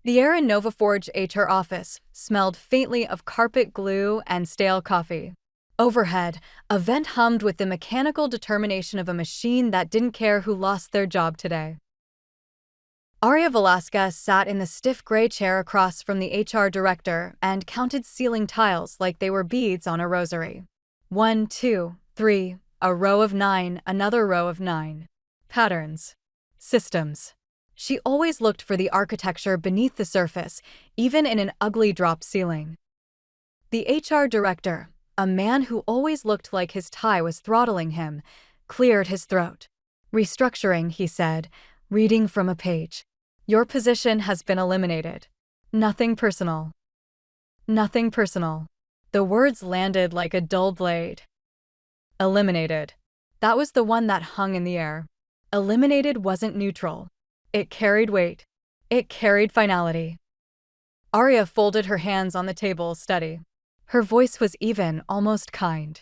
The air in NovaForge HR office smelled faintly of carpet glue and stale coffee. Overhead, a vent hummed with the mechanical determination of a machine that didn't care who lost their job today. Aria Velasquez sat in the stiff gray chair across from the HR director and counted ceiling tiles like they were beads on a rosary. 1, 2, 3, a row of 9, another row of 9. Patterns. Systems. She always looked for the architecture beneath the surface, even in an ugly drop ceiling. The HR director, a man who always looked like his tie was throttling him, cleared his throat. Restructuring, he said, reading from a page. Your position has been eliminated. Nothing personal. Nothing personal. The words landed like a dull blade. Eliminated. That was the one that hung in the air. Eliminated wasn't neutral. It carried weight. It carried finality. Aria folded her hands on the table, steady. Her voice was even, almost kind.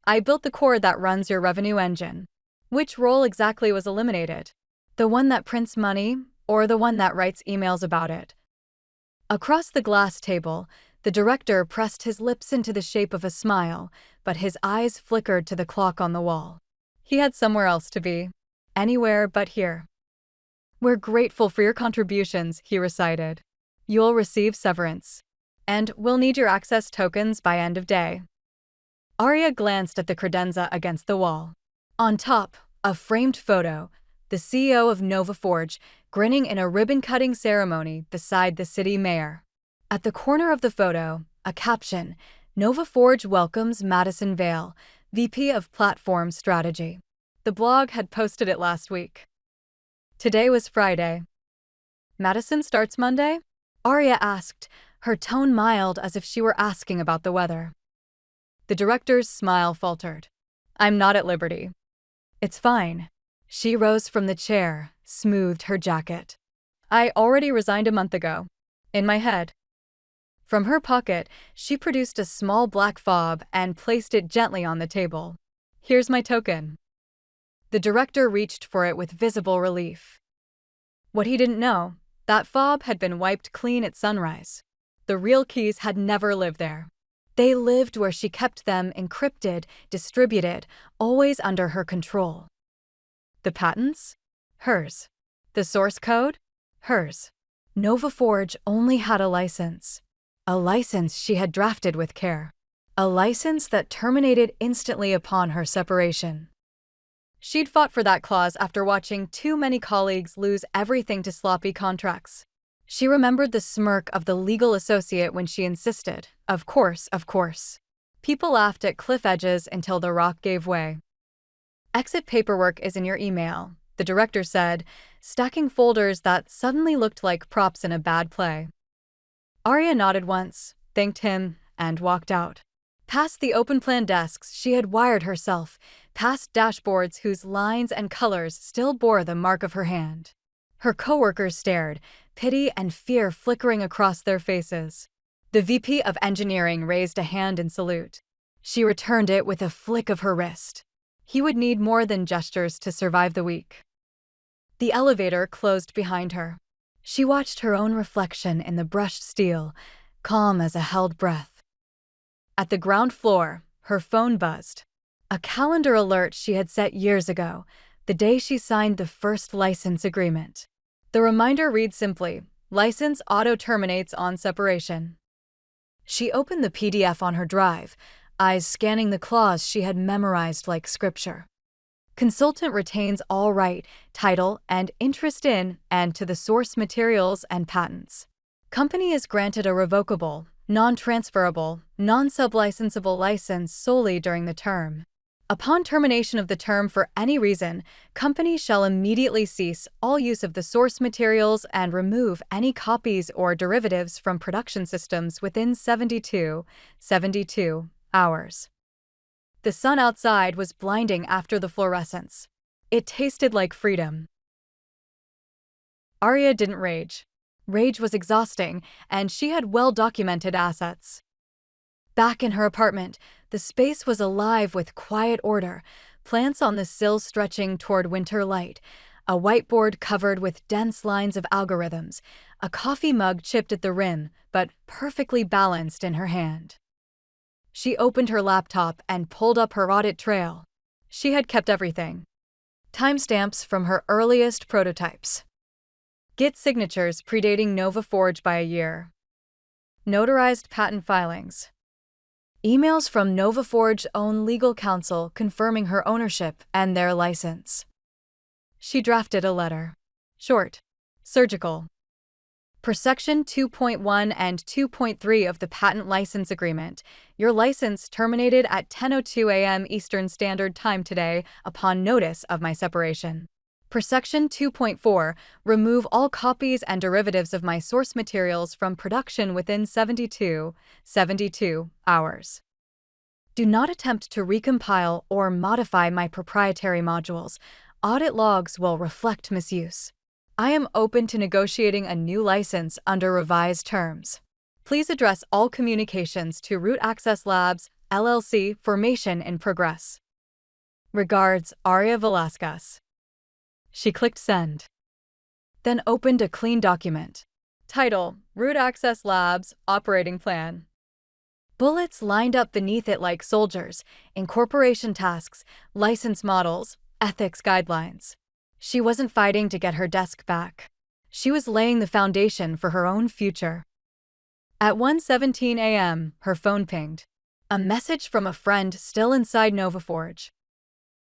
I built the core that runs your revenue engine. Which role exactly was eliminated? The one that prints money, or the one that writes emails about it? Across the glass table, the director pressed his lips into the shape of a smile, but his eyes flickered to the clock on the wall. He had somewhere else to be. Anywhere but here. We're grateful for your contributions, he recited. You'll receive severance. And we'll need your access tokens by end of day. Aria glanced at the credenza against the wall. On top, a framed photo, the CEO of NovaForge, grinning in a ribbon-cutting ceremony beside the city mayor. At the corner of the photo, a caption, NovaForge welcomes Madison Vale, VP of Platform Strategy. The blog had posted it last week. Today was Friday. Madison starts Monday? Aria asked, her tone mild as if she were asking about the weather. The director's smile faltered. I'm not at liberty. It's fine. She rose from the chair, smoothed her jacket. I already resigned a month ago. In my head. From her pocket, she produced a small black fob and placed it gently on the table. Here's my token. The director reached for it with visible relief. What he didn't know, that fob had been wiped clean at sunrise. The real keys had never lived there. They lived where she kept them encrypted, distributed, always under her control. The patents? Hers. The source code? Hers. NovaForge only had a license. A license she had drafted with care. A license that terminated instantly upon her separation. She'd fought for that clause after watching too many colleagues lose everything to sloppy contracts. She remembered the smirk of the legal associate when she insisted, of course, of course. People laughed at cliff edges until the rock gave way. Exit paperwork is in your email, the director said, stacking folders that suddenly looked like props in a bad play. Aria nodded once, thanked him, and walked out. Past the open-plan desks she had wired herself, past dashboards whose lines and colors still bore the mark of her hand. Her coworkers stared, pity and fear flickering across their faces. The VP of Engineering raised a hand in salute. She returned it with a flick of her wrist. He would need more than gestures to survive the week. The elevator closed behind her. She watched her own reflection in the brushed steel, calm as a held breath. At the ground floor, her phone buzzed. A calendar alert she had set years ago, the day she signed the first license agreement. The reminder read simply, license auto-terminates on separation. She opened the PDF on her drive, eyes scanning the clause she had memorized like scripture. Consultant retains all right, title, and interest in and to the source materials and patents. Company is granted a revocable, non-transferable, non-sublicensable license solely during the term. Upon termination of the term for any reason, company shall immediately cease all use of the source materials and remove any copies or derivatives from production systems within 72 hours. The sun outside was blinding after the fluorescence. It tasted like freedom. Aria didn't rage. Rage was exhausting, and she had well-documented assets. Back in her apartment, the space was alive with quiet order, plants on the sill stretching toward winter light, a whiteboard covered with dense lines of algorithms, a coffee mug chipped at the rim, but perfectly balanced in her hand. She opened her laptop and pulled up her audit trail. She had kept everything. Timestamps from her earliest prototypes. Git signatures predating NovaForge by a year. Notarized patent filings. Emails from NovaForge's own legal counsel confirming her ownership and their license. She drafted a letter. Short. Surgical. Per Section 2.1 and 2.3 of the Patent License Agreement, your license terminated at 10:02 a.m. Eastern Standard Time today upon notice of my separation. Per Section 2.4, remove all copies and derivatives of my source materials from production within 72 hours. Do not attempt to recompile or modify my proprietary modules. Audit logs will reflect misuse. I am open to negotiating a new license under revised terms. Please address all communications to Root Access Labs, LLC, formation in progress. Regards, Aria Velasquez. She clicked send. Then opened a clean document. Title, Root Access Labs, Operating Plan. Bullets lined up beneath it like soldiers, incorporation tasks, license models, ethics guidelines. She wasn't fighting to get her desk back. She was laying the foundation for her own future. At 1:17 a.m., her phone pinged. A message from a friend still inside NovaForge.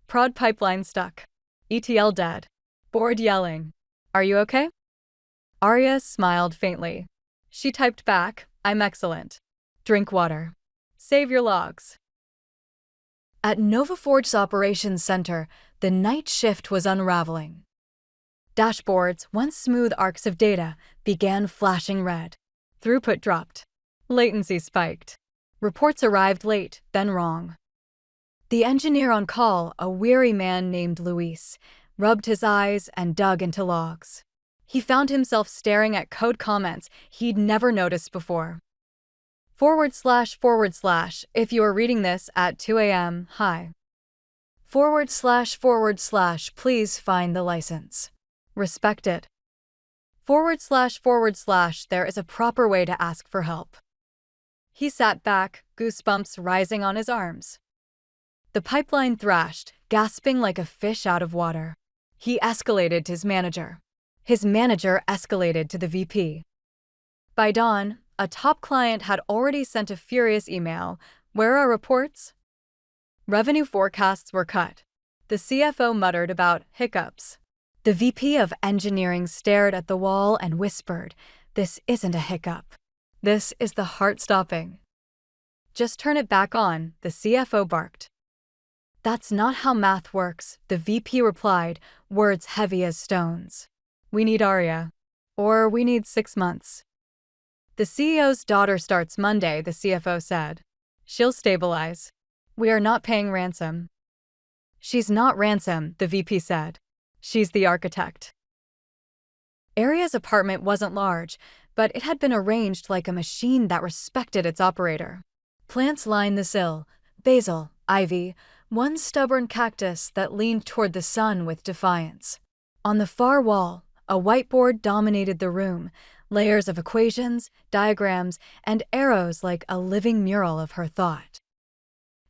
Prod pipeline stuck. ETL dead. Board yelling. Are you okay? Aria smiled faintly. She typed back, I'm excellent. Drink water. Save your logs. At NovaForge's operations center, the night shift was unraveling. Dashboards, once smooth arcs of data, began flashing red. Throughput dropped. Latency spiked. Reports arrived late, then wrong. The engineer on call, a weary man named Luis, rubbed his eyes and dug into logs. He found himself staring at code comments he'd never noticed before. // if you are reading this at 2 a.m., hi. // please find the license. Respected. // there is a proper way to ask for help. He sat back, goosebumps rising on his arms. The pipeline thrashed, gasping like a fish out of water. He escalated to his manager. His manager escalated to the VP. By dawn, a top client had already sent a furious email. Where are reports? Revenue forecasts were cut. The CFO muttered about hiccups. The VP of engineering stared at the wall and whispered, this isn't a hiccup. This is the heart-stopping. Just turn it back on, the CFO barked. That's not how math works, the VP replied, words heavy as stones. We need Aria. Or we need 6 months. The CEO's daughter starts Monday, the CFO said. She'll stabilize. We are not paying ransom. She's not ransom, the VP said. She's the architect. Aria's apartment wasn't large, but it had been arranged like a machine that respected its operator. Plants lined the sill, basil, ivy, one stubborn cactus that leaned toward the sun with defiance. On the far wall, a whiteboard dominated the room, layers of equations, diagrams, and arrows like a living mural of her thought.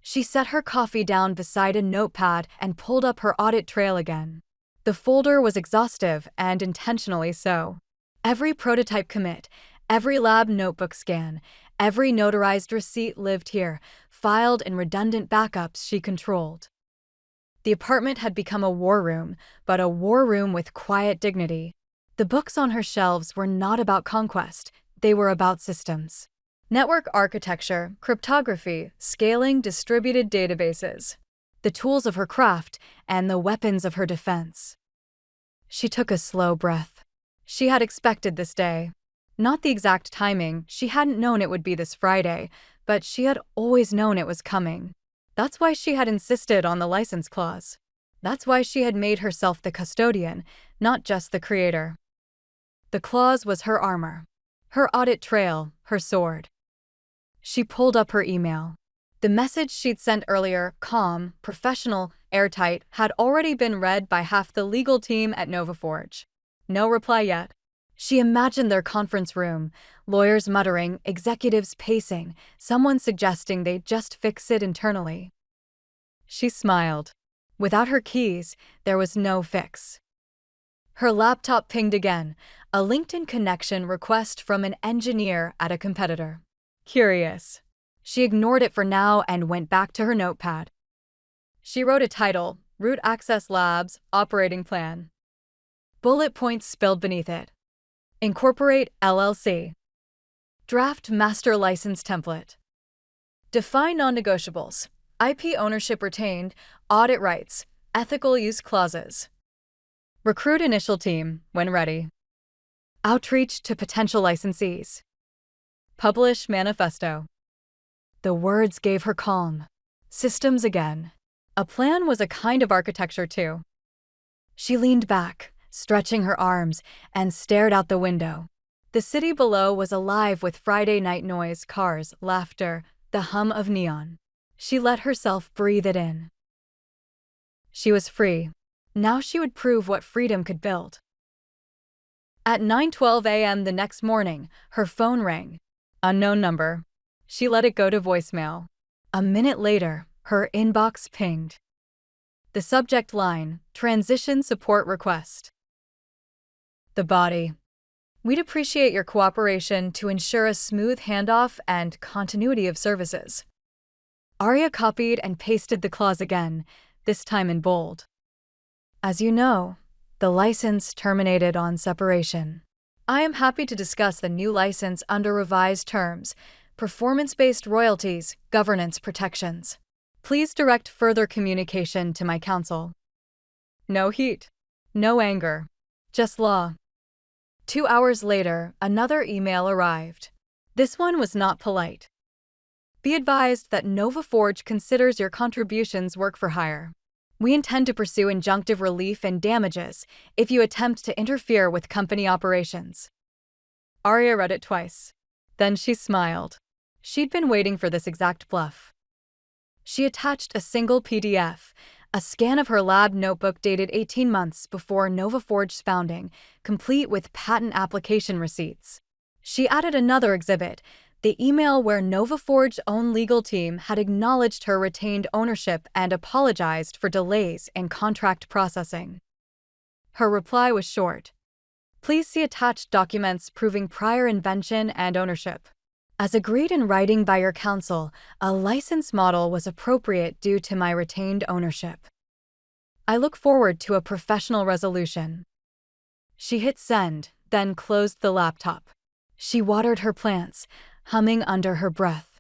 She set her coffee down beside a notepad and pulled up her audit trail again. The folder was exhaustive and intentionally so. Every prototype commit, every lab notebook scan, every notarized receipt lived here, filed in redundant backups she controlled. The apartment had become a war room, but a war room with quiet dignity. The books on her shelves were not about conquest, they were about systems. Network architecture, cryptography, scaling distributed databases. The tools of her craft and the weapons of her defense. She took a slow breath. She had expected this day. Not the exact timing, she hadn't known it would be this Friday, but she had always known it was coming. That's why she had insisted on the license clause. That's why she had made herself the custodian, not just the creator. The clause was her armor, her audit trail, her sword. She pulled up her email. The message she'd sent earlier, calm, professional, airtight, had already been read by half the legal team at NovaForge. No reply yet. She imagined their conference room, lawyers muttering, executives pacing, someone suggesting they just fix it internally. She smiled. Without her keys, there was no fix. Her laptop pinged again, a LinkedIn connection request from an engineer at a competitor. Curious. She ignored it for now and went back to her notepad. She wrote a title, Root Access Labs, Operating Plan. Bullet points spilled beneath it. Incorporate LLC. Draft Master License Template. Define non-negotiables. IP ownership retained, audit rights, ethical use clauses. Recruit initial team when ready. Outreach to potential licensees. Publish manifesto. The words gave her calm. Systems again. A plan was a kind of architecture too. She leaned back, stretching her arms, and stared out the window. The city below was alive with Friday night noise, cars, laughter, the hum of neon. She let herself breathe it in. She was free. Now she would prove what freedom could build. At 9:12 a.m. the next morning, her phone rang. Unknown number. She let it go to voicemail. A minute later, her inbox pinged. The subject line, Transition Support Request. The body. We'd appreciate your cooperation to ensure a smooth handoff and continuity of services. Aria copied and pasted the clause again, this time in bold. As you know, the license terminated on separation. I am happy to discuss the new license under revised terms, performance-based royalties, governance protections. Please direct further communication to my counsel. No heat. No anger. Just law. 2 hours later, another email arrived. This one was not polite. Be advised that NovaForge considers your contributions work for hire. We intend to pursue injunctive relief and damages if you attempt to interfere with company operations. Aria read it twice. Then she smiled. She'd been waiting for this exact bluff. She attached a single PDF, a scan of her lab notebook dated 18 months before NovaForge's founding, complete with patent application receipts. She added another exhibit, the email where NovaForge's own legal team had acknowledged her retained ownership and apologized for delays in contract processing. Her reply was short. Please see attached documents proving prior invention and ownership. As agreed in writing by your counsel, a license model was appropriate due to my retained ownership. I look forward to a professional resolution. She hit send, then closed the laptop. She watered her plants, humming under her breath.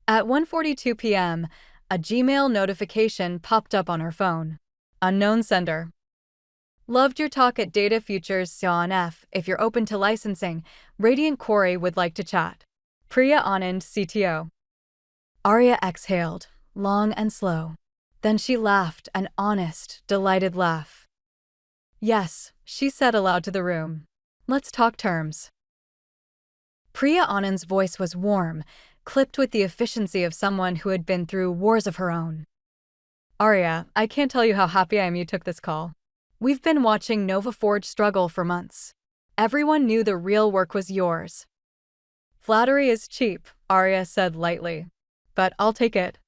At 1:42 p.m., a Gmail notification popped up on her phone. Unknown sender. Loved your talk at Data Futures CNF. If you're open to licensing, Radiant Quarry would like to chat. Priya Anand, CTO. Aria exhaled, long and slow. Then she laughed, an honest, delighted laugh. Yes, she said aloud to the room. Let's talk terms. Priya Anand's voice was warm, clipped with the efficiency of someone who had been through wars of her own. Aria, I can't tell you how happy I am you took this call. We've been watching NovaForge struggle for months. Everyone knew the real work was yours. Flattery is cheap, Aria said lightly. But I'll take it.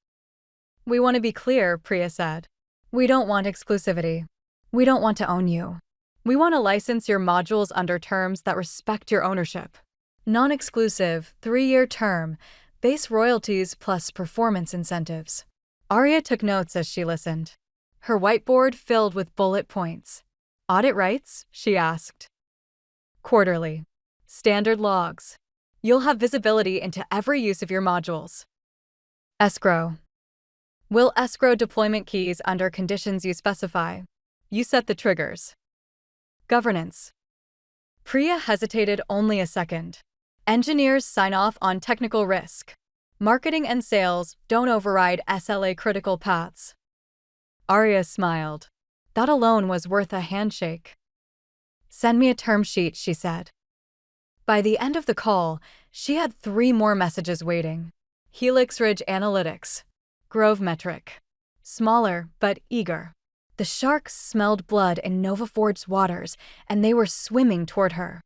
We want to be clear, Priya said. We don't want exclusivity. We don't want to own you. We want to license your modules under terms that respect your ownership. Non-exclusive, 3-year term, base royalties plus performance incentives. Aria took notes as she listened. Her whiteboard filled with bullet points. Audit rights? She asked. Quarterly. Standard logs. You'll have visibility into every use of your modules. Escrow. Will escrow deployment keys under conditions you specify. You set the triggers. Governance. Priya hesitated only a second. Engineers sign off on technical risk. Marketing and sales don't override SLA critical paths. Aria smiled. That alone was worth a handshake. Send me a term sheet, she said. By the end of the call, she had 3 more messages waiting. Helix Ridge Analytics. Grove Metric. smaller but eager. The sharks smelled blood in Nova Ford's waters, and they were swimming toward her.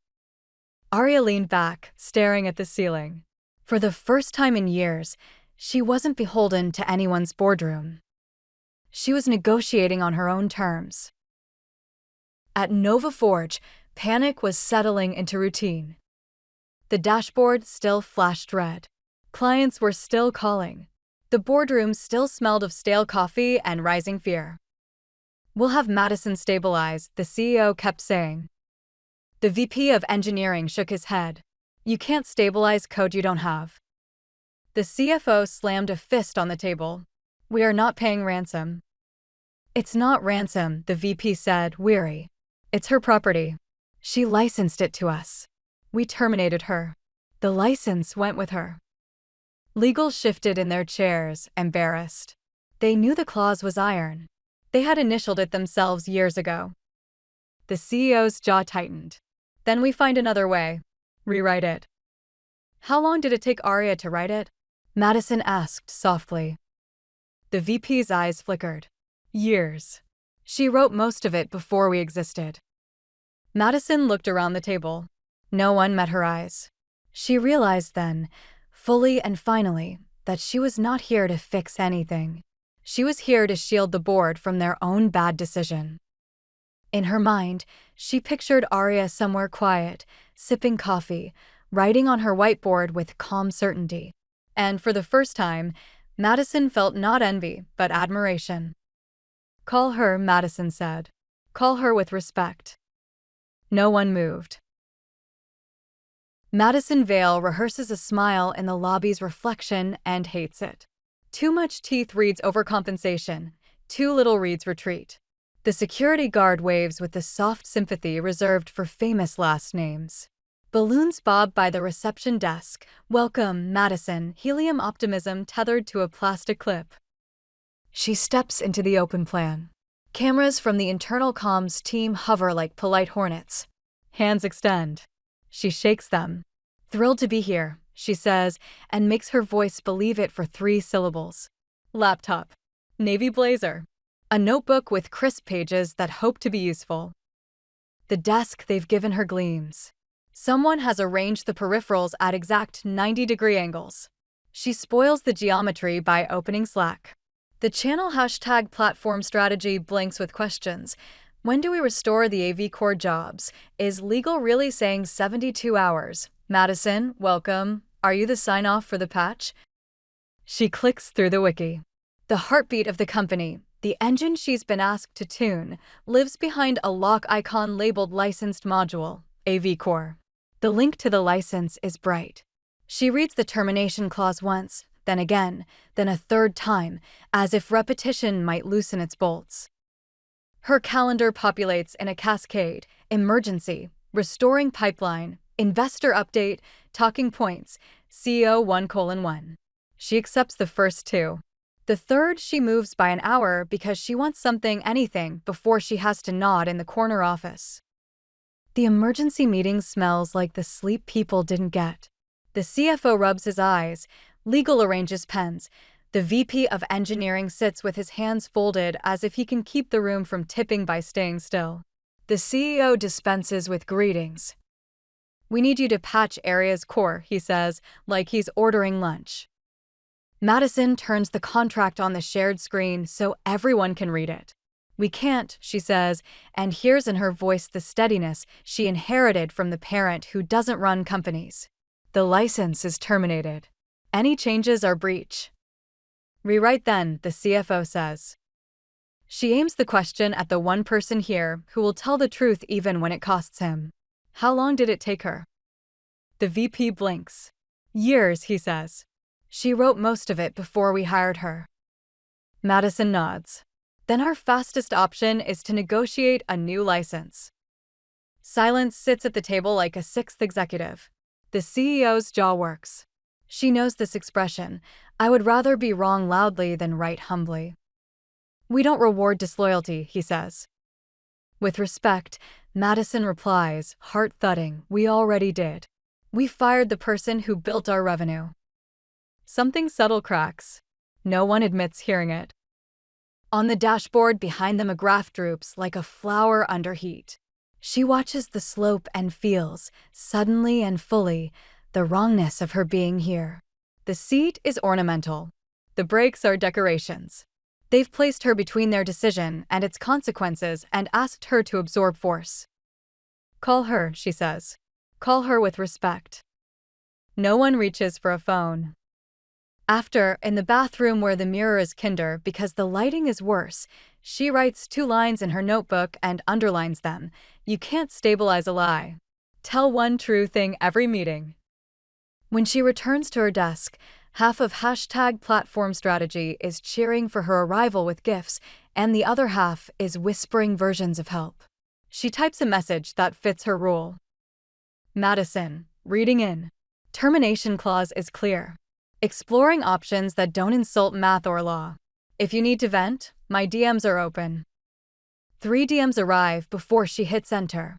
Aria leaned back, staring at the ceiling. For the first time in years, she wasn't beholden to anyone's boardroom. She was negotiating on her own terms. At Nova Forge, panic was settling into routine. The dashboard still flashed red. Clients were still calling. The boardroom still smelled of stale coffee and rising fear. "We'll have Madison stabilize," the CEO kept saying. The VP of engineering shook his head. "You can't stabilize code you don't have." The CFO slammed a fist on the table. "We are not paying ransom." "It's not ransom," the VP said, weary. "It's her property. She licensed it to us. We terminated her. The license went with her." Legal shifted in their chairs, embarrassed. They knew the clause was iron. They had initialed it themselves years ago. The CEO's jaw tightened. "Then we find another way. Rewrite it." "How long did it take Aria to write it?" Madison asked softly. The VP's eyes flickered. "Years. She wrote most of it before we existed." Madison looked around the table. No one met her eyes. She realized then, fully and finally, that she was not here to fix anything. She was here to shield the board from their own bad decision. In her mind, she pictured Aria somewhere quiet, sipping coffee, writing on her whiteboard with calm certainty. And for the first time, Madison felt not envy, but admiration. "Call her," Madison said. "Call her with respect." No one moved. Madison Vale rehearses a smile in the lobby's reflection and hates it. Too much teeth reads overcompensation, too little reads retreat. The security guard waves with the soft sympathy reserved for famous last names. Balloons bob by the reception desk. "Welcome, Madison," helium optimism tethered to a plastic clip. She steps into the open plan. Cameras from the internal comms team hover like polite hornets. Hands extend. She shakes them. "Thrilled to be here," she says, and makes her voice believe it for 3 syllables. Laptop. Navy blazer. A notebook with crisp pages that hope to be useful. The desk they've given her gleams. Someone has arranged the peripherals at exact 90-degree angles. She spoils the geometry by opening Slack. The channel hashtag platform strategy blinks with questions. When do we restore the AV core jobs? Is legal really saying 72 hours? Madison, welcome. Are you the sign-off for the patch? She clicks through the wiki. The heartbeat of the company, the engine she's been asked to tune, lives behind a lock icon labeled Licensed Module, AV Core. The link to the license is bright. She reads the termination clause once, then again, then a third time, as if repetition might loosen its bolts. Her calendar populates in a cascade: emergency, restoring pipeline, investor update, talking points, CEO 1:1. She accepts the first 2. The third she moves by an hour because she wants anything, before she has to nod in the corner office. The emergency meeting smells like the sleep people didn't get. The CFO rubs his eyes. Legal arranges pens. The VP of engineering sits with his hands folded as if he can keep the room from tipping by staying still. The CEO dispenses with greetings. "We need you to patch Aria's core," he says, like he's ordering lunch. Madison turns the contract on the shared screen so everyone can read it. "We can't," she says, and hears in her voice the steadiness she inherited from the parent who doesn't run companies. "The license is terminated. Any changes are breach." "Rewrite then," the CFO says. She aims the question at the one person here who will tell the truth even when it costs him. "How long did it take her?" The VP blinks. "Years," he says. "She wrote most of it before we hired her." Madison nods. "Then our fastest option is to negotiate a new license." Silence sits at the table like a 6th executive. The CEO's jaw works. She knows this expression: "I would rather be wrong loudly than right humbly." "We don't reward disloyalty," he says. With respect, Madison replies, heart thudding, "We already did. We fired the person who built our revenue." Something subtle cracks. No one admits hearing it. On the dashboard behind them, a graph droops like a flower under heat. She watches the slope and feels, suddenly and fully, the wrongness of her being here. The seat is ornamental. The brakes are decorations. They've placed her between their decision and its consequences and asked her to absorb force. Call her, she says. Call her with respect. No one reaches for a phone. After, in the bathroom where the mirror is kinder because the lighting is worse, she writes 2 lines in her notebook and underlines them. You can't stabilize a lie. Tell one true thing every meeting. When she returns to her desk, half of #platform strategy is cheering for her arrival with gifts, and the other half is whispering versions of help. She types a message that fits her role. Madison, reading in. Termination clause is clear. Exploring options that don't insult math or law. If you need to vent, my DMs are open. 3 DMs arrive before she hits enter.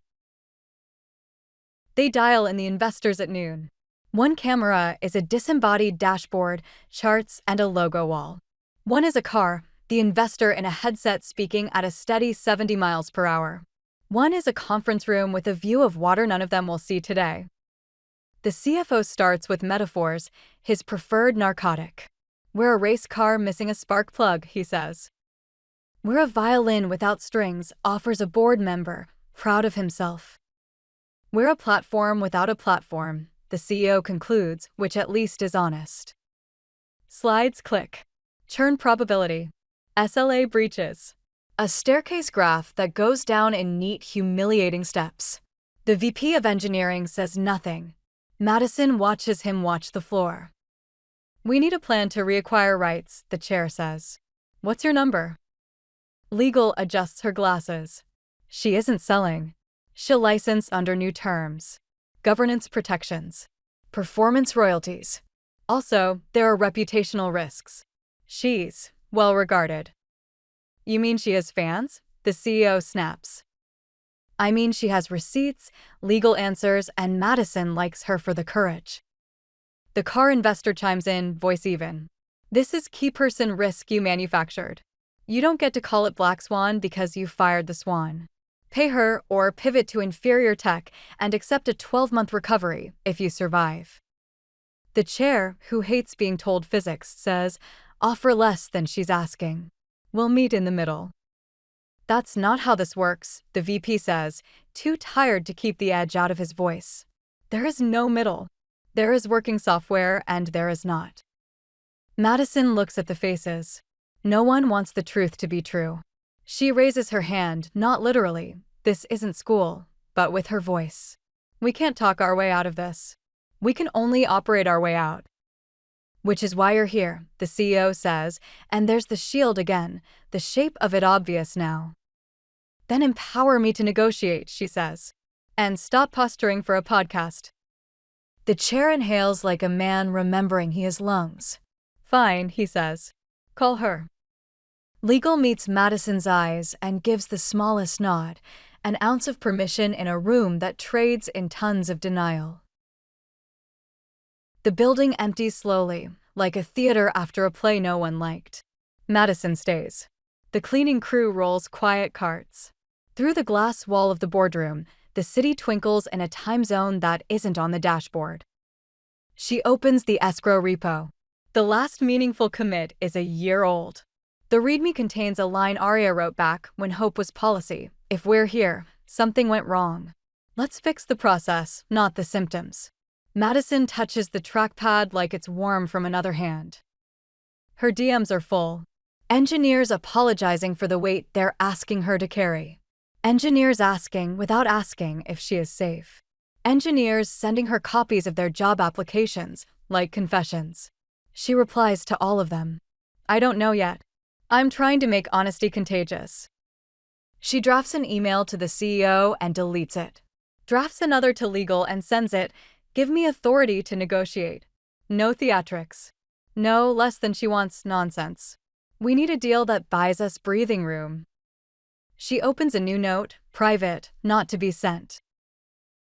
They dial in the investors at noon. One camera is a disembodied dashboard, charts, and a logo wall. One is a car, the investor in a headset speaking at a steady 70 miles per hour. One is a conference room with a view of water none of them will see today. The CFO starts with metaphors, his preferred narcotic. We're a race car missing a spark plug, he says. We're a violin without strings, offers a board member, proud of himself. We're a platform without a platform, the CEO concludes, which at least is honest. Slides click. Churn probability. SLA breaches. A staircase graph that goes down in neat, humiliating steps. The VP of engineering says nothing. Madison watches him watch the floor. We need a plan to reacquire rights, the chair says. What's your number? Legal adjusts her glasses. She isn't selling. She'll license under new terms. Governance protections. Performance royalties. Also, there are reputational risks. She's well regarded. You mean she has fans? The CEO snaps. I mean she has receipts, legal answers, and Madison likes her for the courage. The car investor chimes in, voice even. This is key person risk you manufactured. You don't get to call it Black Swan because you fired the swan. Pay her or pivot to inferior tech and accept a 12-month recovery if you survive. The chair, who hates being told physics, says, offer less than she's asking. We'll meet in the middle. That's not how this works, the VP says, too tired to keep the edge out of his voice. There is no middle. There is working software and there is not. Madison looks at the faces. No one wants the truth to be true. She raises her hand, not literally, this isn't school, but with her voice. We can't talk our way out of this. We can only operate our way out. Which is why you're here, the CEO says, and there's the shield again, the shape of it obvious now. Then empower me to negotiate, she says. And stop posturing for a podcast. The chair inhales like a man remembering he has lungs. Fine, he says. Call her. Legal meets Madison's eyes and gives the smallest nod, an ounce of permission in a room that trades in tons of denial. The building empties slowly, like a theater after a play no one liked. Madison stays. The cleaning crew rolls quiet carts. Through the glass wall of the boardroom, the city twinkles in a time zone that isn't on the dashboard. She opens the escrow repo. The last meaningful commit is a year old. The README contains a line Aria wrote back when hope was policy. If we're here, something went wrong. Let's fix the process, not the symptoms. Madison touches the trackpad like it's warm from another hand. Her DMs are full. Engineers apologizing for the weight they're asking her to carry. Engineers asking without asking if she is safe. Engineers sending her copies of their job applications, like confessions. She replies to all of them. I don't know yet. I'm trying to make honesty contagious. She drafts an email to the CEO and deletes it. Drafts another to legal and sends it. Give me authority to negotiate. No theatrics. No less than she wants nonsense. We need a deal that buys us breathing room. She opens a new note, private, not to be sent.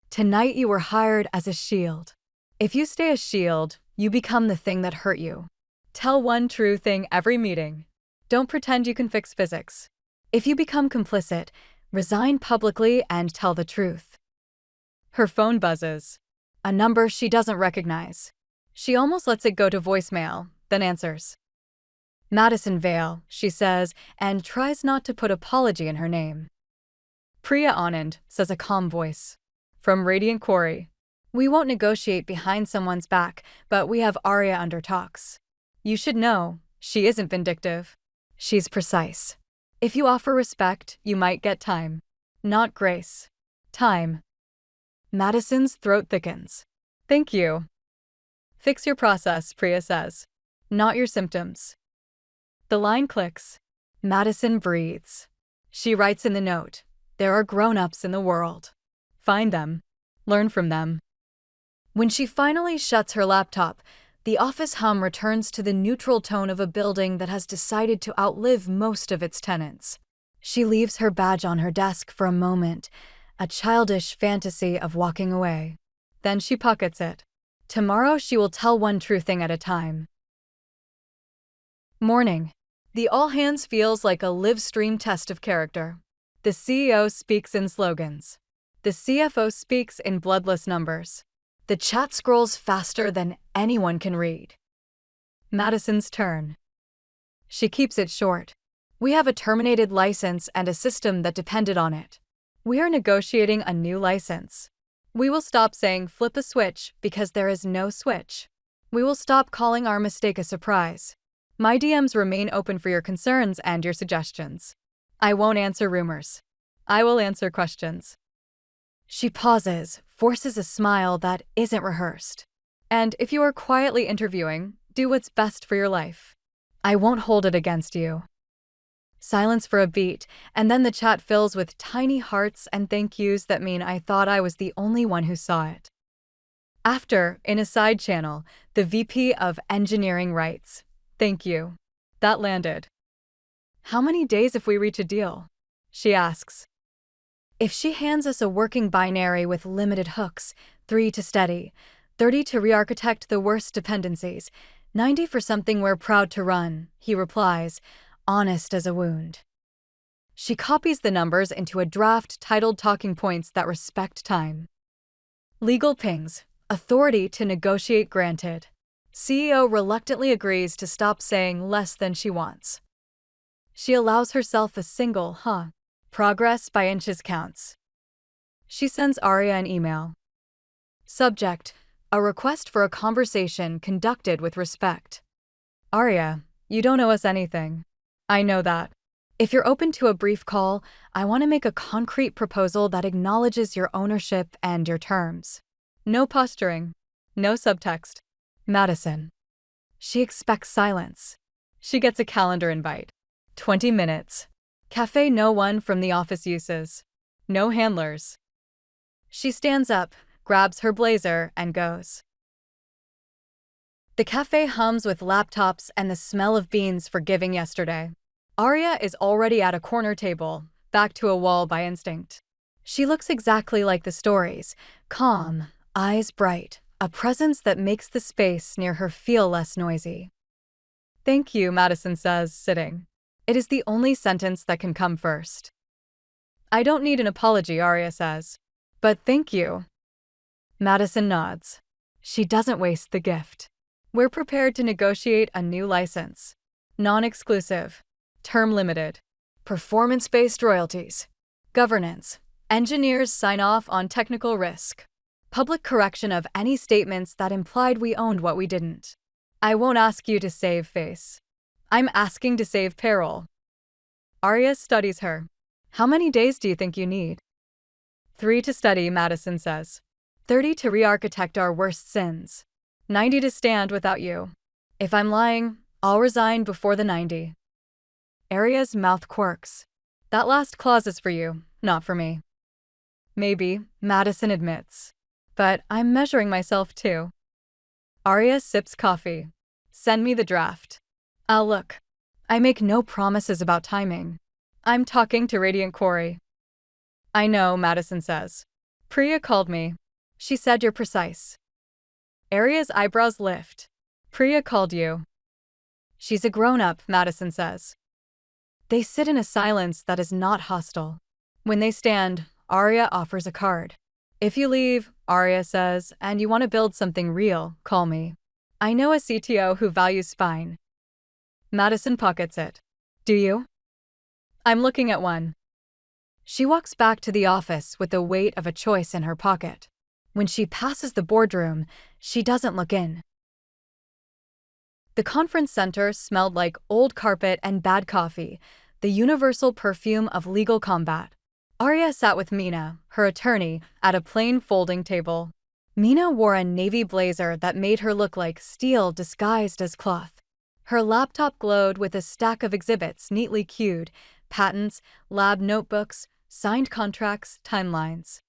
Tonight you were hired as a shield. If you stay a shield, you become the thing that hurt you. Tell one true thing every meeting. Don't pretend you can fix physics. If you become complicit, resign publicly and tell the truth. Her phone buzzes. A number she doesn't recognize. She almost lets it go to voicemail, then answers. Madison Vale, she says, and tries not to put apology in her name. Priya Anand, says a calm voice. From Radiant Quarry. We won't negotiate behind someone's back, but we have Aria under talks. You should know, she isn't vindictive. She's precise. If you offer respect, you might get time. Not grace. Time. Madison's throat thickens. Thank you. Fix your process, Priya says. Not your symptoms. The line clicks. Madison breathes. She writes in the note, there are grown-ups in the world. Find them. Learn from them. When she finally shuts her laptop, the office hum returns to the neutral tone of a building that has decided to outlive most of its tenants. She leaves her badge on her desk for a moment, a childish fantasy of walking away. Then she pockets it. Tomorrow she will tell one true thing at a time. Morning. The all-hands feels like a live-stream test of character. The CEO speaks in slogans. The CFO speaks in bloodless numbers. The chat scrolls faster than anyone can read. Madison's turn. She keeps it short. We have a terminated license and a system that depended on it. We are negotiating a new license. We will stop saying flip a switch because there is no switch. We will stop calling our mistake a surprise. My DMs remain open for your concerns and your suggestions. I won't answer rumors. I will answer questions. She pauses, forces a smile that isn't rehearsed. And if you are quietly interviewing, do what's best for your life. I won't hold it against you. Silence for a beat, and then the chat fills with tiny hearts and thank yous that mean I thought I was the only one who saw it. After, in a side channel, the VP of Engineering writes, thank you. That landed. How many days if we reach a deal? She asks. If she hands us a working binary with limited hooks, 3 to steady, 30 to re-architect the worst dependencies, 90 for something we're proud to run, he replies, honest as a wound. She copies the numbers into a draft titled talking points that respect time. Legal pings, authority to negotiate granted. CEO reluctantly agrees to stop saying less than she wants. She allows herself a single, progress by inches counts. She sends Aria an email. Subject, a request for a conversation conducted with respect. Aria, you don't owe us anything. I know that. If you're open to a brief call, I want to make a concrete proposal that acknowledges your ownership and your terms. No posturing. No subtext. Madison. She expects silence. She gets a calendar invite. 20 minutes. Cafe no one from the office uses. No handlers. She stands up, grabs her blazer, and goes. The cafe hums with laptops and the smell of beans for giving yesterday. Aria is already at a corner table, back to a wall by instinct. She looks exactly like the stories, calm, eyes bright, a presence that makes the space near her feel less noisy. Thank you, Madison says, sitting. It is the only sentence that can come first. I don't need an apology, Aria says. But thank you. Madison nods. She doesn't waste the gift. We're prepared to negotiate a new license. Non-exclusive. Term limited. Performance-based royalties. Governance. Engineers sign off on technical risk. Public correction of any statements that implied we owned what we didn't. I won't ask you to save face. I'm asking to save payroll. Aria studies her. How many days do you think you need? 3 to study, Madison says. 30 to re-architect our worst sins. 90 to stand without you. If I'm lying, I'll resign before the 90. Aria's mouth quirks. That last clause is for you, not for me. Maybe, Madison admits. But I'm measuring myself too. Aria sips coffee. Send me the draft. I'll look. I make no promises about timing. I'm talking to Radiant Quarry. I know, Madison says. Priya called me. She said you're precise. Aria's eyebrows lift. Priya called you. She's a grown-up, Madison says. They sit in a silence that is not hostile. When they stand, Aria offers a card. If you leave, Aria says, and you want to build something real, call me. I know a CTO who values spine. Madison pockets it. Do you? I'm looking at one. She walks back to the office with the weight of a choice in her pocket. When she passes the boardroom, she doesn't look in. The conference center smelled like old carpet and bad coffee, the universal perfume of legal combat. Aria sat with Mina, her attorney, at a plain folding table. Mina wore a navy blazer that made her look like steel disguised as cloth. Her laptop glowed with a stack of exhibits neatly queued: patents, lab notebooks, signed contracts, timelines.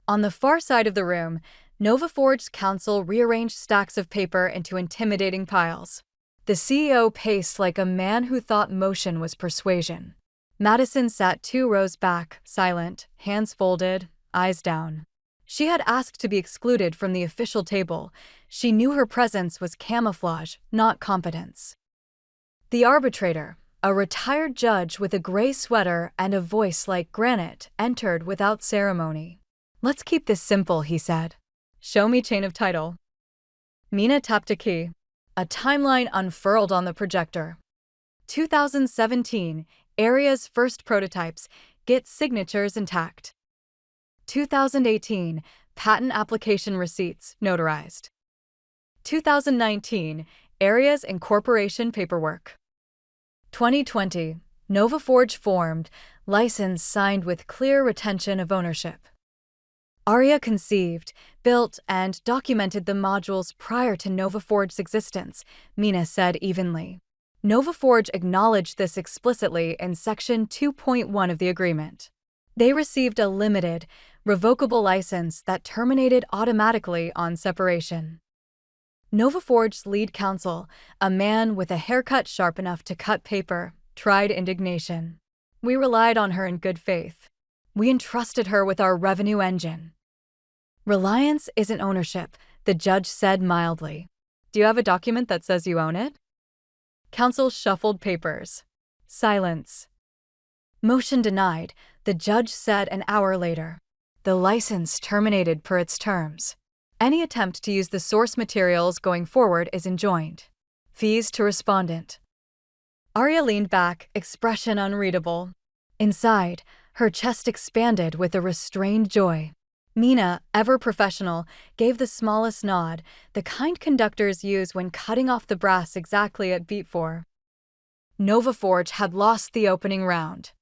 On the far side of the room, NovaForge's counsel rearranged stacks of paper into intimidating piles. The CEO paced like a man who thought motion was persuasion. Madison sat 2 rows back, silent, hands folded, eyes down. She had asked to be excluded from the official table. She knew her presence was camouflage, not competence. The arbitrator, a retired judge with a gray sweater and a voice like granite, entered without ceremony. Let's keep this simple, he said. Show me chain of title. Mina tapped a key. A timeline unfurled on the projector. 2017, Aria's first prototypes, get signatures intact. 2018, patent application receipts, notarized. 2019, Aria's incorporation paperwork. 2020, NovaForge formed, license signed with clear retention of ownership. Aria conceived, built, and documented the modules prior to NovaForge's existence, Mina said evenly. NovaForge acknowledged this explicitly in Section 2.1 of the agreement. They received a limited, revocable license that terminated automatically on separation. NovaForge's lead counsel, a man with a haircut sharp enough to cut paper, tried indignation. We relied on her in good faith. We entrusted her with our revenue engine. Reliance isn't ownership, the judge said mildly. Do you have a document that says you own it? Counsel shuffled papers. Silence. Motion denied, the judge said an hour later. The license terminated per its terms. Any attempt to use the source materials going forward is enjoined. Fees to respondent. Aria leaned back, expression unreadable. Inside, her chest expanded with a restrained joy. Mina, ever professional, gave the smallest nod, the kind conductors use when cutting off the brass exactly at beat 4. NovaForge had lost the opening round.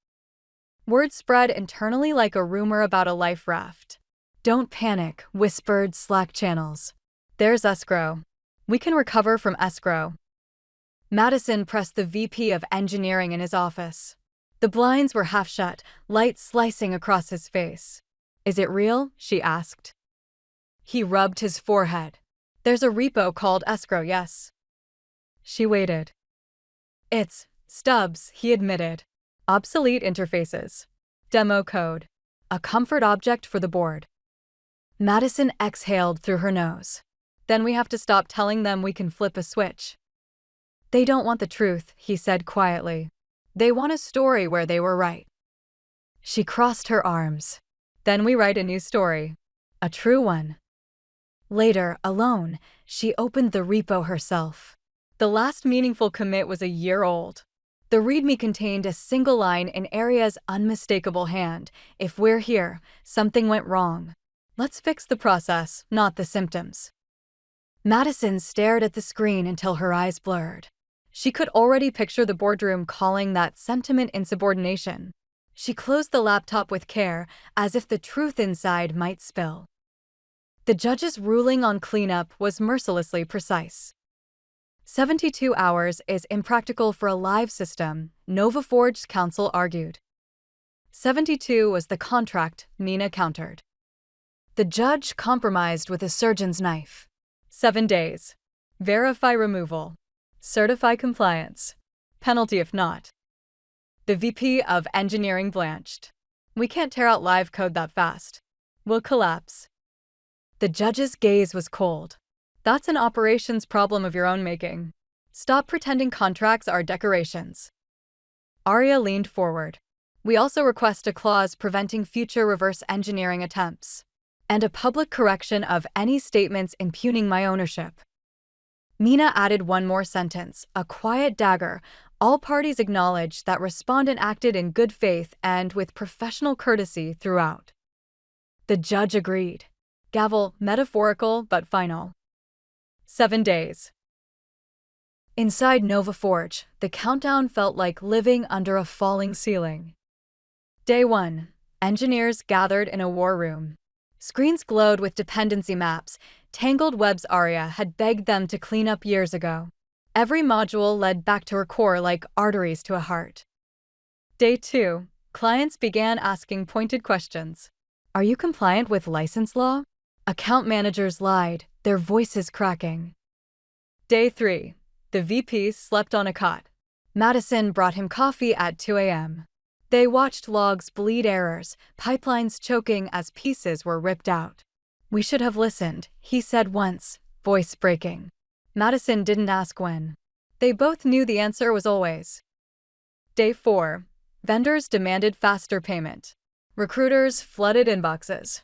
Word spread internally like a rumor about a life raft. Don't panic, whispered Slack channels. There's escrow. We can recover from escrow. Madison pressed the VP of engineering in his office. The blinds were half shut, light slicing across his face. Is it real? She asked. He rubbed his forehead. There's a repo called escrow, yes. She waited. It's stubs, he admitted. Obsolete interfaces. Demo code. A comfort object for the board. Madison exhaled through her nose. Then we have to stop telling them we can flip a switch. They don't want the truth, he said quietly. They want a story where they were right. She crossed her arms. Then we write a new story. A true one. Later, alone, she opened the repo herself. The last meaningful commit was a year old. The README contained a single line in Aria's unmistakable hand. If we're here, something went wrong. Let's fix the process, not the symptoms. Madison stared at the screen until her eyes blurred. She could already picture the boardroom calling that sentiment insubordination. She closed the laptop with care, as if the truth inside might spill. The judge's ruling on cleanup was mercilessly precise. 72 hours is impractical for a live system, NovaForge's counsel argued. 72 was the contract, Mina countered. The judge compromised with a surgeon's knife. 7 days. Verify removal. Certify compliance. Penalty if not. The VP of engineering blanched. We can't tear out live code that fast. We'll collapse. The judge's gaze was cold. That's an operations problem of your own making. Stop pretending contracts are decorations. Aria leaned forward. We also request a clause preventing future reverse engineering attempts, and a public correction of any statements impugning my ownership. Mina added one more sentence, a quiet dagger. All parties acknowledge that respondent acted in good faith and with professional courtesy throughout. The judge agreed. Gavel, metaphorical but final. 7 days. Inside Nova Forge, the countdown felt like living under a falling ceiling. Day 1. Engineers gathered in a war room. Screens glowed with dependency maps, tangled webs Aria had begged them to clean up years ago. Every module led back to her core like arteries to a heart. Day 2. Clients began asking pointed questions. Are you compliant with license law? Account managers lied, their voices cracking. Day 3. The VP slept on a cot. Madison brought him coffee at 2 a.m. They watched logs bleed errors, pipelines choking as pieces were ripped out. We should have listened, he said once, voice breaking. Madison didn't ask when. They both knew the answer was always. Day 4. Vendors demanded faster payment. Recruiters flooded inboxes.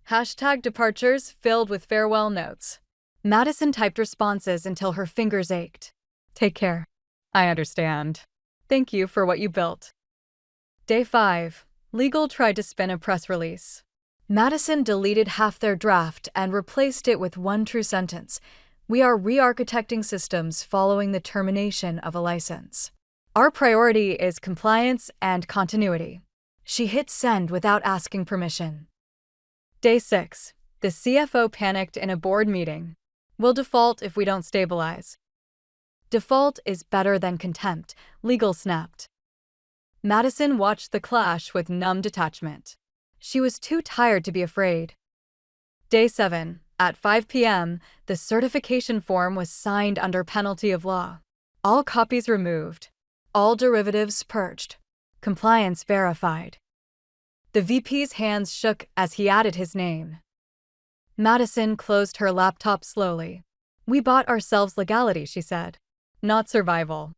Hashtag departures filled with farewell notes. Madison typed responses until her fingers ached. Take care. I understand. Thank you for what you built. Day 5. Legal tried to spin a press release. Madison deleted half their draft and replaced it with one true sentence. We are re-architecting systems following the termination of a license. Our priority is compliance and continuity. She hit send without asking permission. Day 6. The CFO panicked in a board meeting. We'll default if we don't stabilize. Default is better than contempt, legal snapped. Madison watched the clash with numb detachment. She was too tired to be afraid. Day 7. At 5 p.m., the certification form was signed under penalty of law. All copies removed. All derivatives purged. Compliance verified. The VP's hands shook as he added his name. Madison closed her laptop slowly. We bought ourselves legality, she said. Not survival.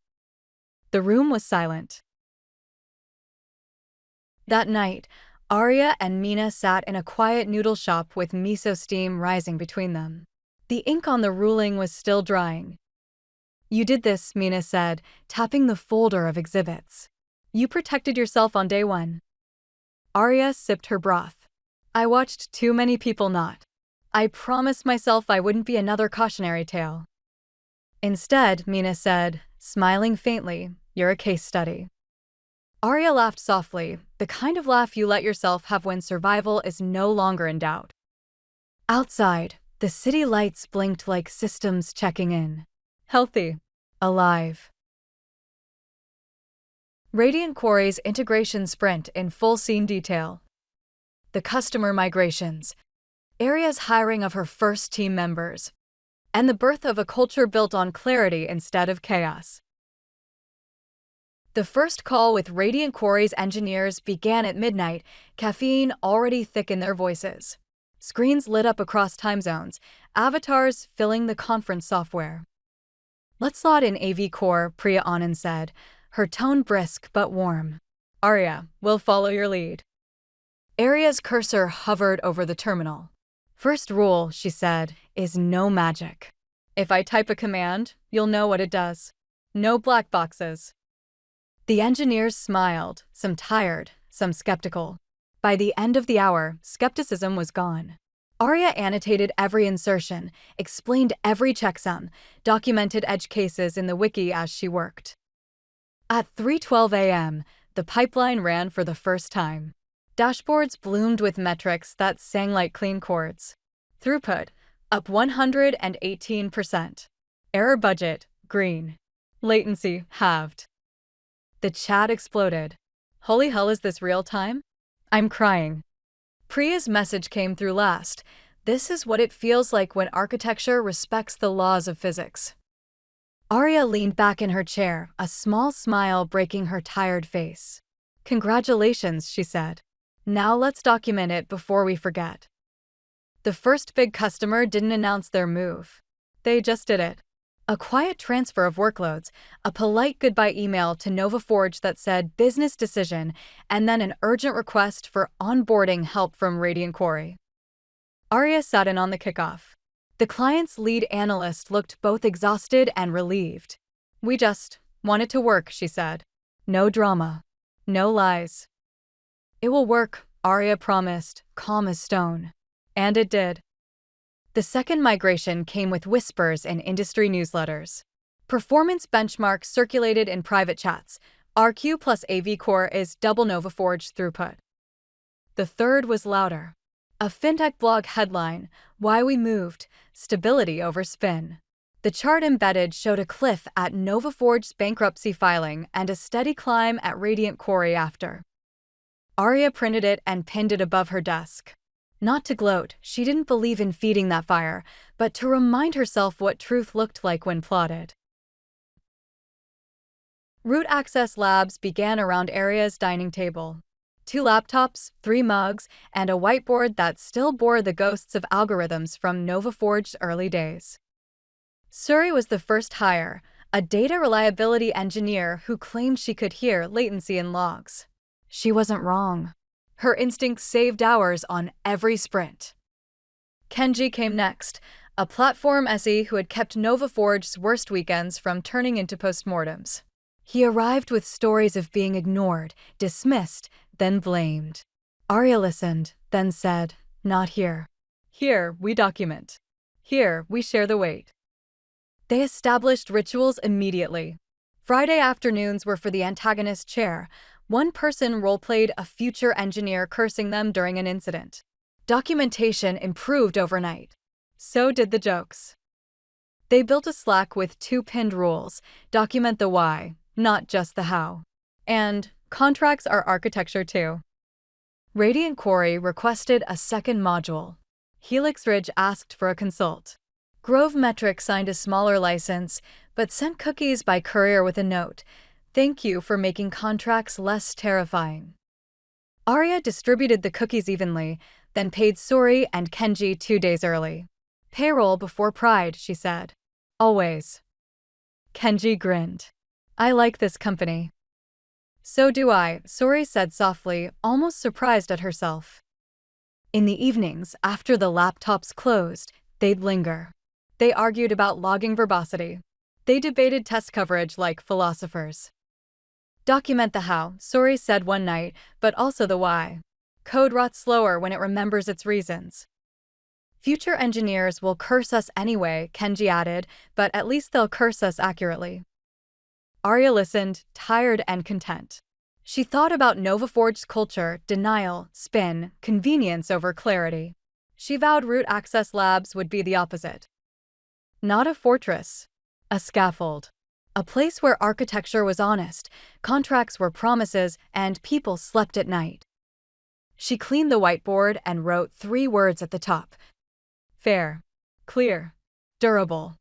The room was silent. That night, Aria and Mina sat in a quiet noodle shop with miso steam rising between them. The ink on the ruling was still drying. You did this, Mina said, tapping the folder of exhibits. You protected yourself on day 1. Aria sipped her broth. I watched too many people not. I promised myself I wouldn't be another cautionary tale. Instead, Mina said, smiling faintly, you're a case study. Aria laughed softly, the kind of laugh you let yourself have when survival is no longer in doubt. Outside, the city lights blinked like systems checking in. Healthy. Alive. Radiant Quarry's integration sprint in full scene detail. The customer migrations. Aria's hiring of her first team members. And the birth of a culture built on clarity instead of chaos. The first call with Radiant Quarry's engineers began at midnight, caffeine already thick in their voices. Screens lit up across time zones, avatars filling the conference software. Let's slot in AV Core, Priya Anand said, her tone brisk but warm. Aria, we'll follow your lead. Aria's cursor hovered over the terminal. First rule, she said, is no magic. If I type a command, you'll know what it does. No black boxes. The engineers smiled, some tired, some skeptical. By the end of the hour, skepticism was gone. Aria annotated every insertion, explained every checksum, documented edge cases in the wiki as she worked. At 3:12 a.m., the pipeline ran for the first time. Dashboards bloomed with metrics that sang like clean chords. Throughput, up 118%. Error budget, green. Latency, halved. The chat exploded. Holy hell, is this real time? I'm crying. Priya's message came through last. This is what it feels like when architecture respects the laws of physics. Aria leaned back in her chair, a small smile breaking her tired face. Congratulations, she said. Now let's document it before we forget. The first big customer didn't announce their move. They just did it. A quiet transfer of workloads, a polite goodbye email to NovaForge that said business decision, and then an urgent request for onboarding help from Radiant Quarry. Aria sat in on the kickoff. The client's lead analyst looked both exhausted and relieved. "We just want it to work," she said. "No drama. No lies." "It will work," Aria promised, calm as stone. And it did. The second migration came with whispers in industry newsletters. Performance benchmarks circulated in private chats. RQ plus AV Core is double NovaForge throughput. The third was louder. A fintech blog headline, "Why We Moved, Stability Over Spin." The chart embedded showed a cliff at NovaForge's bankruptcy filing and a steady climb at Radiant Quarry after. Aria printed it and pinned it above her desk. Not to gloat, she didn't believe in feeding that fire, but to remind herself what truth looked like when plotted. Root Access Labs began around Aria's dining table. 2 laptops, 3 mugs, and a whiteboard that still bore the ghosts of algorithms from NovaForge's early days. Suri was the first hire, a data reliability engineer who claimed she could hear latency in logs. She wasn't wrong. Her instincts saved hours on every sprint. Kenji came next, a platform SE who had kept NovaForge's worst weekends from turning into postmortems. He arrived with stories of being ignored, dismissed, then blamed. Aria listened, then said, "Not here. Here, we document. Here, we share the weight." They established rituals immediately. Friday afternoons were for the antagonist chair. One person role-played a future engineer cursing them during an incident. Documentation improved overnight. So did the jokes. They built a Slack with 2 pinned rules: document the why, not just the how. And contracts are architecture too. Radiant Quarry requested a second module. Helix Ridge asked for a consult. Grove Metric signed a smaller license, but sent cookies by courier with a note: "Thank you for making contracts less terrifying." Aria distributed the cookies evenly, then paid Suri and Kenji 2 days early. "Payroll before pride," she said. "Always." Kenji grinned. "I like this company." "So do I," Suri said softly, almost surprised at herself. In the evenings, after the laptops closed, they'd linger. They argued about logging verbosity. They debated test coverage like philosophers. "Document the how," Suri said one night, "but also the why. Code rots slower when it remembers its reasons." "Future engineers will curse us anyway," Kenji added, "but at least they'll curse us accurately." Aria listened, tired and content. She thought about NovaForge's culture: denial, spin, convenience over clarity. She vowed Root Access Labs would be the opposite. Not a fortress, a scaffold. A place where architecture was honest, contracts were promises, and people slept at night. She cleaned the whiteboard and wrote 3 words at the top: fair, clear, durable.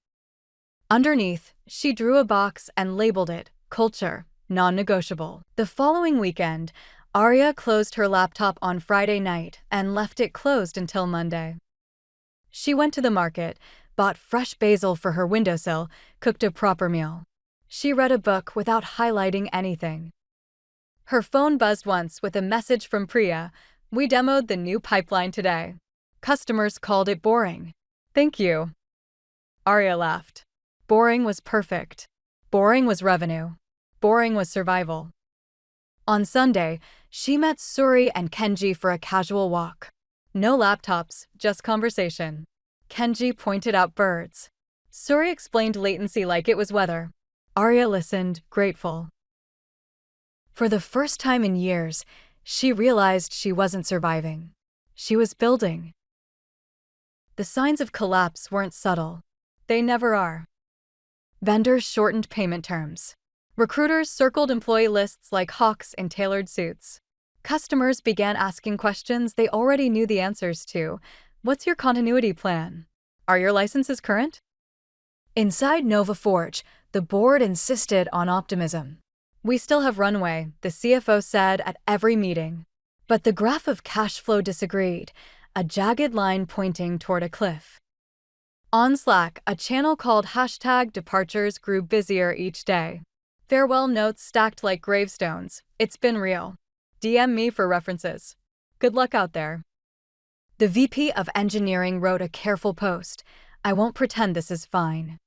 Underneath, she drew a box and labeled it culture, non-negotiable. The following weekend, Aria closed her laptop on Friday night and left it closed until Monday. She went to the market, bought fresh basil for her windowsill, cooked a proper meal. She read a book without highlighting anything. Her phone buzzed once with a message from Priya: "We demoed the new pipeline today. Customers called it boring." "Thank you." Aria laughed. Boring was perfect. Boring was revenue. Boring was survival. On Sunday, she met Suri and Kenji for a casual walk. No laptops, just conversation. Kenji pointed out birds. Suri explained latency like it was weather. Aria listened, grateful. For the first time in years, she realized she wasn't surviving. She was building. The signs of collapse weren't subtle. They never are. Vendors shortened payment terms. Recruiters circled employee lists like hawks in tailored suits. Customers began asking questions they already knew the answers to. "What's your continuity plan? Are your licenses current?" Inside NovaForge, the board insisted on optimism. "We still have runway," the CFO said at every meeting. But the graph of cash flow disagreed, a jagged line pointing toward a cliff. On Slack, a channel called #Departures grew busier each day. Farewell notes stacked like gravestones. It's been real. DM me for references. Good luck out there. The VP of Engineering wrote a careful post. I won't pretend this is fine.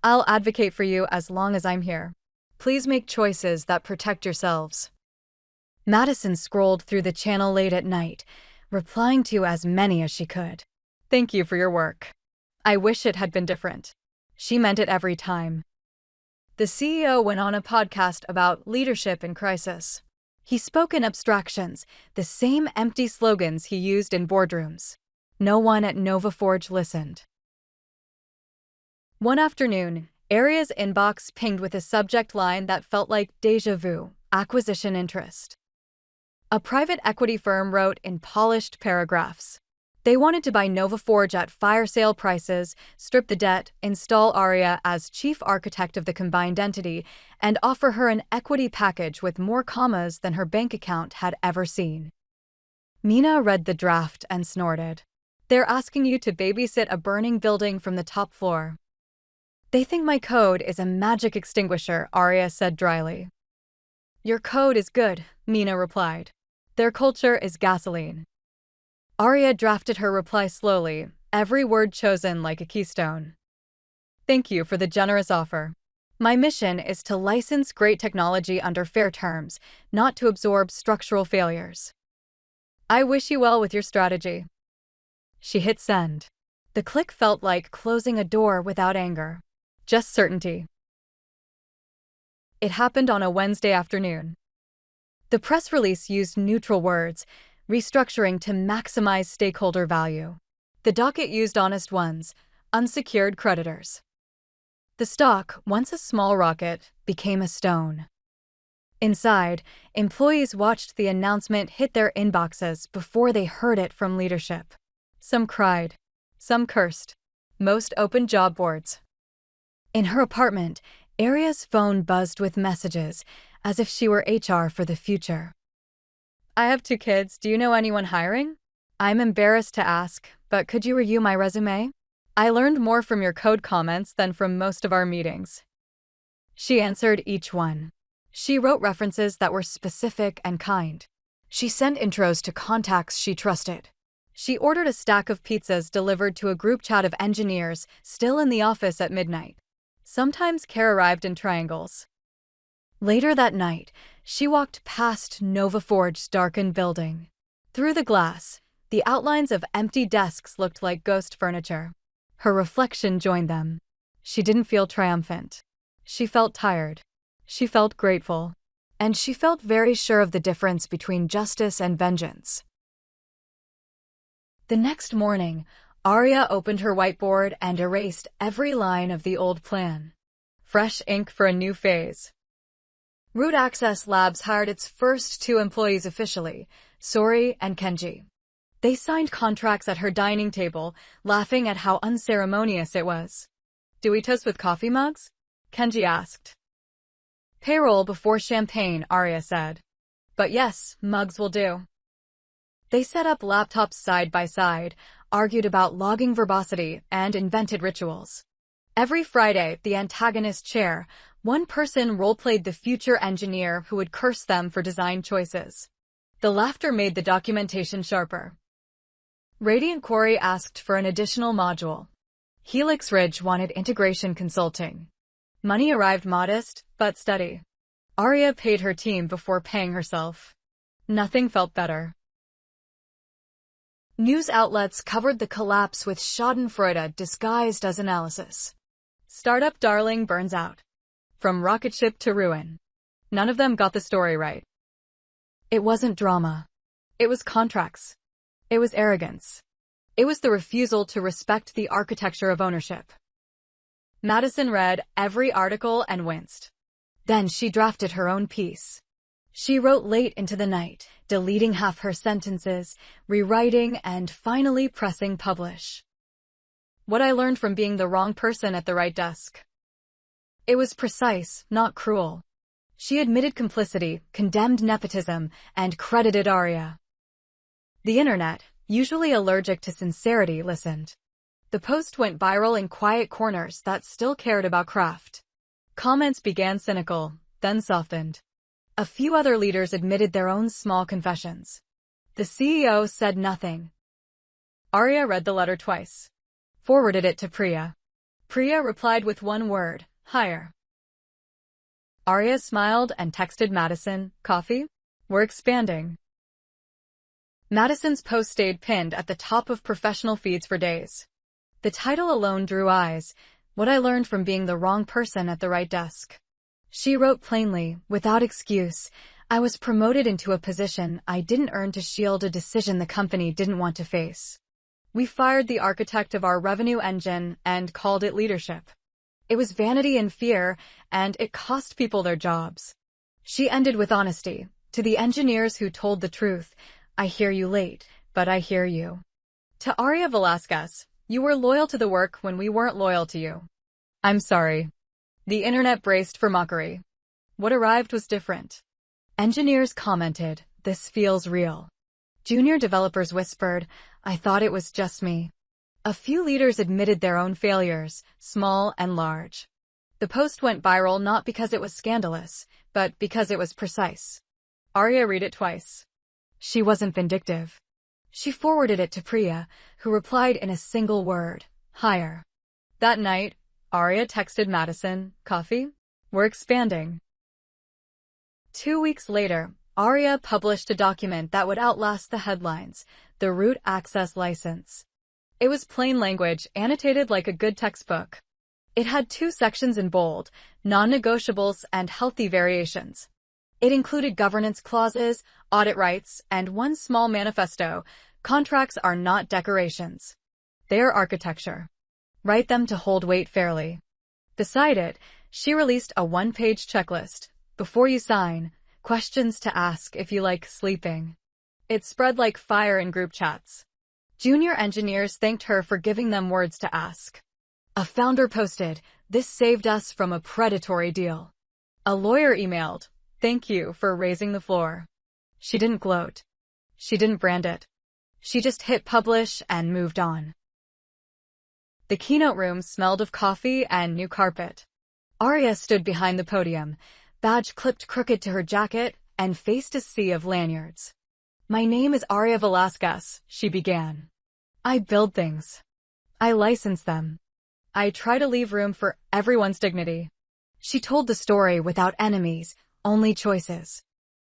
I'll advocate for you as long as I'm here. Please make choices that protect yourselves. Madison scrolled through the channel late at night, replying to as many as she could. Thank you for your work. I wish it had been different. She meant it every time. The CEO went on a podcast about leadership in crisis. He spoke in abstractions, the same empty slogans he used in boardrooms. No one at Nova Forge listened. One afternoon, Aria's inbox pinged with a subject line that felt like déjà vu, acquisition interest. A private equity firm wrote in polished paragraphs. They wanted to buy Nova Forge at fire sale prices, strip the debt, install Aria as chief architect of the combined entity, and offer her an equity package with more commas than her bank account had ever seen. Mina read the draft and snorted. They're asking you to babysit a burning building from the top floor. They think my code is a magic extinguisher, Aria said dryly. Your code is good, Mina replied. Their culture is gasoline. Aria drafted her reply slowly, every word chosen like a keystone. Thank you for the generous offer. My mission is to license great technology under fair terms, not to absorb structural failures. I wish you well with your strategy. She hit send. The click felt like closing a door without anger. Just certainty. It happened on a Wednesday afternoon. The press release used neutral words, restructuring to maximize stakeholder value. The docket used honest ones, unsecured creditors. The stock, once a small rocket, became a stone. Inside, employees watched the announcement hit their inboxes before they heard it from leadership. Some cried, some cursed, most opened job boards. In her apartment, Aria's phone buzzed with messages, as if she were HR for the future. I have 2 kids. Do you know anyone hiring? I'm embarrassed to ask, but could you review my resume? I learned more from your code comments than from most of our meetings. She answered each one. She wrote references that were specific and kind. She sent intros to contacts she trusted. She ordered a stack of pizzas delivered to a group chat of engineers still in the office at midnight. Sometimes care arrived in triangles. Later that night, she walked past Nova Forge's darkened building. Through the glass, the outlines of empty desks looked like ghost furniture. Her reflection joined them. She didn't feel triumphant. She felt tired. She felt grateful. And she felt very sure of the difference between justice and vengeance. The next morning, Aria opened her whiteboard and erased every line of the old plan. Fresh ink for a new phase. Root Access Labs hired its first 2 employees officially, Sori and Kenji. They signed contracts at her dining table, laughing at how unceremonious it was. Do we toast with coffee mugs? Kenji asked. Payroll before champagne, Aria said. But yes, mugs will do. They set up laptops side by side, argued about logging verbosity, and invented rituals. Every Friday, the antagonist chair, one person role-played the future engineer who would curse them for design choices. The laughter made the documentation sharper. Radiant Quarry asked for an additional module. Helix Ridge wanted integration consulting. Money arrived modest, but steady. Aria paid her team before paying herself. Nothing felt better. News outlets covered the collapse with schadenfreude disguised as analysis. Startup darling burns out. From rocket ship to ruin. None of them got the story right. It wasn't drama. It was contracts. It was arrogance. It was the refusal to respect the architecture of ownership. Madison read every article and winced. Then she drafted her own piece. She wrote late into the night, deleting half her sentences, rewriting, and finally pressing publish. What I learned from being the wrong person at the right desk. It was precise, not cruel. She admitted complicity, condemned nepotism, and credited Aria. The internet, usually allergic to sincerity, listened. The post went viral in quiet corners that still cared about craft. Comments began cynical, then softened. A few other leaders admitted their own small confessions. The CEO said nothing. Aria read the letter twice. Forwarded it to Priya. Priya replied with one word, hire. Aria smiled and texted Madison, coffee? We're expanding. Madison's post stayed pinned at the top of professional feeds for days. The title alone drew eyes, what I learned from being the wrong person at the right desk. She wrote plainly, without excuse, I was promoted into a position I didn't earn to shield a decision the company didn't want to face. We fired the architect of our revenue engine and called it leadership. It was vanity and fear, and it cost people their jobs. She ended with honesty. To the engineers who told the truth, I hear you late, but I hear you. To Aria Velasquez, you were loyal to the work when we weren't loyal to you. I'm sorry. The internet braced for mockery. What arrived was different. Engineers commented, this feels real. Junior developers whispered, I thought it was just me. A few leaders admitted their own failures, small and large. The post went viral not because it was scandalous, but because it was precise. Aria read it twice. She wasn't vindictive. She forwarded it to Priya, who replied in a single word, hire. That night, Aria texted Madison, coffee? We're expanding. 2 weeks later, Aria published a document that would outlast the headlines, the root access license. It was plain language, annotated like a good textbook. It had 2 sections in bold, non-negotiables and healthy variations. It included governance clauses, audit rights, and one small manifesto. Contracts are not decorations. They are architecture. Write them to hold weight fairly. Beside it, she released a 1-page checklist. Before you sign, questions to ask if you like sleeping. It spread like fire in group chats. Junior engineers thanked her for giving them words to ask. A founder posted, this saved us from a predatory deal. A lawyer emailed, thank you for raising the floor. She didn't gloat. She didn't brand it. She just hit publish and moved on. The keynote room smelled of coffee and new carpet. Aria stood behind the podium, badge clipped crooked to her jacket, and faced a sea of lanyards. My name is Aria Velasquez, she began. I build things. I license them. I try to leave room for everyone's dignity. She told the story without enemies, only choices.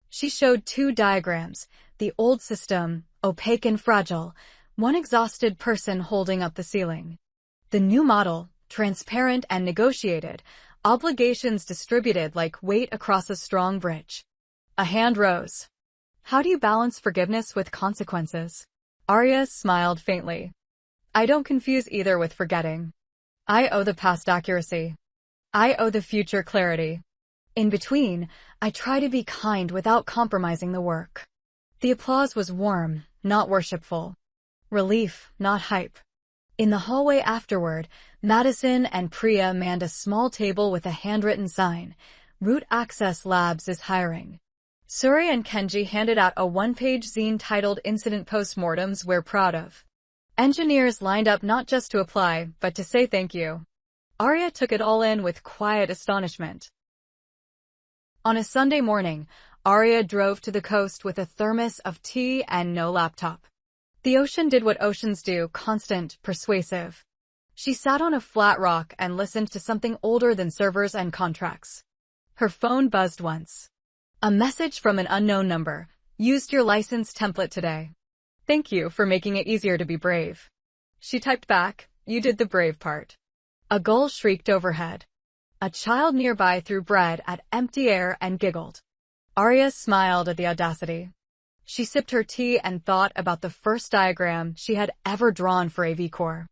She showed 2 diagrams, the old system, opaque and fragile, one exhausted person holding up the ceiling. The new model, transparent and negotiated, obligations distributed like weight across a strong bridge. A hand rose. How do you balance forgiveness with consequences? Aria smiled faintly. I don't confuse either with forgetting. I owe the past accuracy. I owe the future clarity. In between, I try to be kind without compromising the work. The applause was warm, not worshipful. Relief, not hype. In the hallway afterward, Madison and Priya manned a small table with a handwritten sign, Root Access Labs is hiring. Suri and Kenji handed out a 1-page zine titled Incident Postmortems We're Proud of. Engineers lined up not just to apply, but to say thank you. Aria took it all in with quiet astonishment. On a Sunday morning, Aria drove to the coast with a thermos of tea and no laptop. The ocean did what oceans do, constant, persuasive. She sat on a flat rock and listened to something older than servers and contracts. Her phone buzzed once. A message from an unknown number. Used your license template today. Thank you for making it easier to be brave. She typed back, you did the brave part. A gull shrieked overhead. A child nearby threw bread at empty air and giggled. Aria smiled at the audacity. She sipped her tea and thought about the first diagram she had ever drawn for AV Core.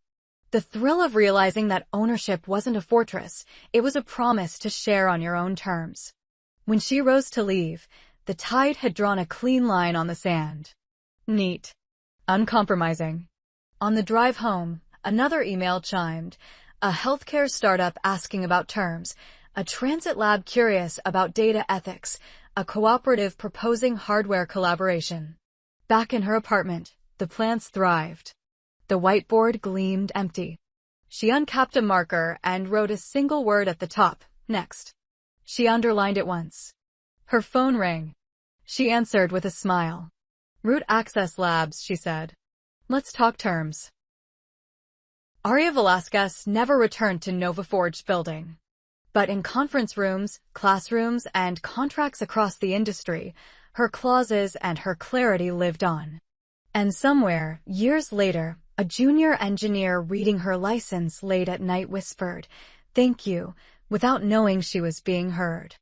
The thrill of realizing that ownership wasn't a fortress, it was a promise to share on your own terms. When she rose to leave, the tide had drawn a clean line on the sand. Neat. Uncompromising. On the drive home, another email chimed. A healthcare startup asking about terms, a transit lab curious about data ethics, a cooperative proposing hardware collaboration. Back in her apartment, the plants thrived. The whiteboard gleamed empty. She uncapped a marker and wrote a single word at the top, next. She underlined it once. Her phone rang. She answered with a smile. Root Access Labs, she said. Let's talk terms. Aria Velasquez never returned to Nova Forge building. But in conference rooms, classrooms, and contracts across the industry, her clauses and her clarity lived on. And somewhere, years later, a junior engineer reading her license late at night whispered, "Thank you," without knowing she was being heard.